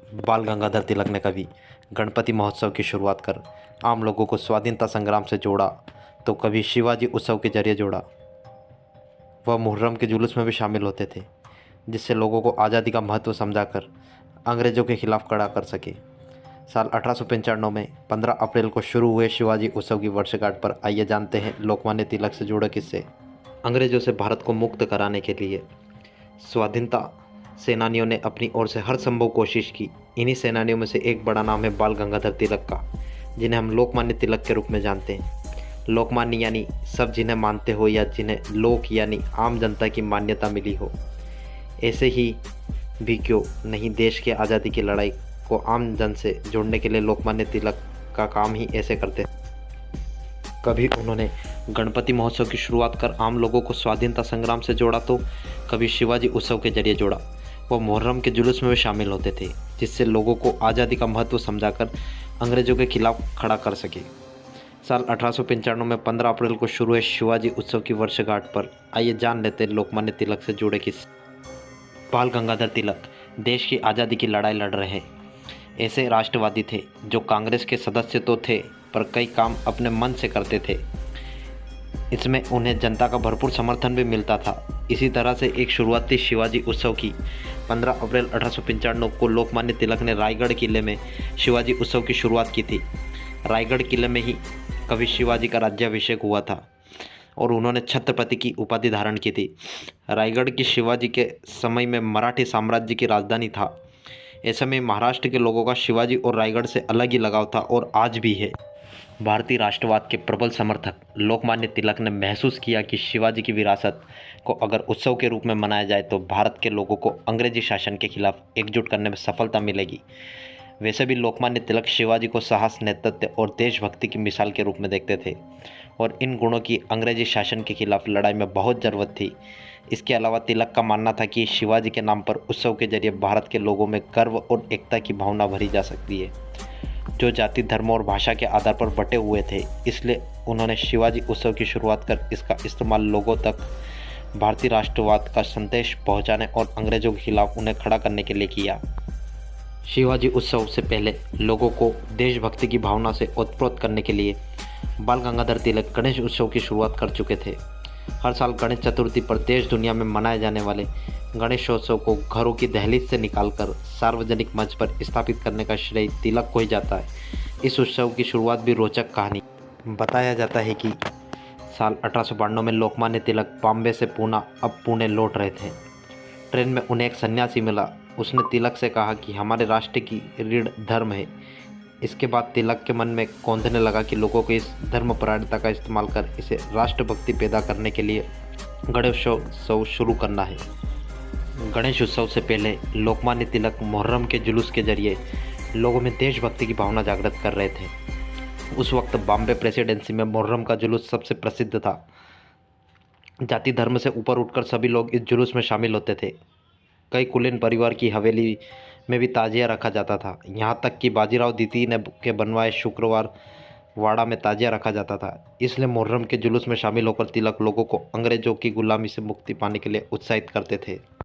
बाल गंगाधर तिलक ने कभी गणपति महोत्सव की शुरुआत कर आम लोगों को स्वाधीनता संग्राम से जोड़ा, तो कभी शिवाजी उत्सव के जरिए जोड़ा। वह मुहर्रम के जुलूस में भी शामिल होते थे, जिससे लोगों को आज़ादी का महत्व समझाकर अंग्रेज़ों के खिलाफ खड़ा कर सके। साल 1895 में 15 अप्रैल को शुरू हुए शिवाजी उत्सव की वर्षगांठ पर आइए जानते हैं लोकमान्य तिलक से जुड़े किस्से। अंग्रेज़ों से भारत को मुक्त कराने के लिए स्वाधीनता सेनानियों ने अपनी ओर से हर संभव कोशिश की। इन्हीं सेनानियों में से एक बड़ा नाम है बाल गंगाधर तिलक का, जिन्हें हम लोकमान्य तिलक के रूप में जानते हैं। लोकमान्य यानी सब जिन्हें मानते हो या जिन्हें लोक यानी आम जनता की मान्यता मिली हो। ऐसे ही भी क्यों नहीं, देश की आज़ादी की लड़ाई को आम जन से जोड़ने के लिए लोकमान्य तिलक का काम ही ऐसे करते थे। कभी उन्होंने गणपति महोत्सव की शुरुआत कर आम लोगों को स्वाधीनता संग्राम से जोड़ा, तो कभी शिवाजी उत्सव के जरिए जोड़ा। वह मुहर्रम के जुलूस में भी शामिल होते थे, जिससे लोगों को आज़ादी का महत्व समझाकर अंग्रेज़ों के खिलाफ खड़ा कर सके। साल 1895 में 15 अप्रैल को शुरू हुए शिवाजी उत्सव की वर्षगांठ पर आइए जान लेते हैं लोकमान्य तिलक से जुड़े किस्से। बाल गंगाधर तिलक देश की आज़ादी की लड़ाई लड़ रहे ऐसे राष्ट्रवादी थे जो कांग्रेस के सदस्य तो थे, पर कई काम अपने मन से करते थे। इसमें उन्हें जनता का भरपूर समर्थन भी मिलता था। इसी तरह से एक शुरुआत थी शिवाजी उत्सव की। 15 अप्रैल 1895 को लोकमान्य तिलक ने रायगढ़ किले में शिवाजी उत्सव की शुरुआत की थी। रायगढ़ किले में ही कभी शिवाजी का राज्याभिषेक हुआ था और उन्होंने छत्रपति की उपाधि धारण की थी। रायगढ़ की शिवाजी के समय में मराठी साम्राज्य की राजधानी था। ऐसे में महाराष्ट्र के लोगों का शिवाजी और रायगढ़ से अलग ही लगाव था और आज भी है। भारतीय राष्ट्रवाद के प्रबल समर्थक लोकमान्य तिलक ने महसूस किया कि शिवाजी की विरासत को अगर उत्सव के रूप में मनाया जाए तो भारत के लोगों को अंग्रेजी शासन के खिलाफ एकजुट करने में सफलता मिलेगी। वैसे भी लोकमान्य तिलक शिवाजी को साहस, नेतृत्व और देशभक्ति की मिसाल के रूप में देखते थे और इन गुणों की अंग्रेजी शासन के खिलाफ लड़ाई में बहुत ज़रूरत थी। इसके अलावा तिलक का मानना था कि शिवाजी के नाम पर उत्सव के जरिए भारत के लोगों में गर्व और एकता की भावना भरी जा सकती है, जो जाति, धर्म और भाषा के आधार पर बटे हुए थे। इसलिए उन्होंने शिवाजी उत्सव की शुरुआत कर इसका इस्तेमाल लोगों तक भारतीय राष्ट्रवाद का संदेश पहुंचाने और अंग्रेजों के खिलाफ उन्हें खड़ा करने के लिए किया। शिवाजी उत्सव से पहले लोगों को देशभक्ति की भावना से ओतप्रोत करने के लिए बाल गंगाधर तिलक गणेश उत्सव की शुरुआत कर चुके थे। हर साल गणेश चतुर्थी पर देश दुनिया में मनाए जाने वाले गणेशोत्सव को घरों की दहलीज से निकालकर सार्वजनिक मंच पर स्थापित करने का श्रेय तिलक को ही जाता है। इस उत्सव की शुरुआत भी रोचक कहानी। बताया जाता है कि साल 1892 में लोकमान्य तिलक बॉम्बे से पूना, अब पुणे लौट रहे थे। ट्रेन में उन्हें एक सन्यासी मिला। उसने तिलक से कहा कि हमारे राष्ट्र की रीढ़ धर्म है। इसके बाद तिलक के मन में कौंधने लगा कि लोगों को इस धर्मपरायणता का इस्तेमाल कर इसे राष्ट्रभक्ति पैदा करने के लिए गणेशोत्सव शुरू करना है। गणेश उत्सव से पहले लोकमान्य तिलक मुहर्रम के जुलूस के जरिए लोगों में देशभक्ति की भावना जागृत कर रहे थे। उस वक्त बॉम्बे प्रेसिडेंसी में मुहर्रम का जुलूस सबसे प्रसिद्ध था। जाति धर्म से ऊपर उठकर सभी लोग इस जुलूस में शामिल होते थे। कई कुलीन परिवार की हवेली में भी ताजिया रखा जाता था। यहाँ तक कि बाजीराव द्वितीय ने के बनवाए शुक्रवार वाड़ा में ताजिया रखा जाता था। इसलिए मुहर्रम के जुलूस में शामिल होकर तिलक लोगों को अंग्रेजों की गुलामी से मुक्ति पाने के लिए उत्साहित करते थे।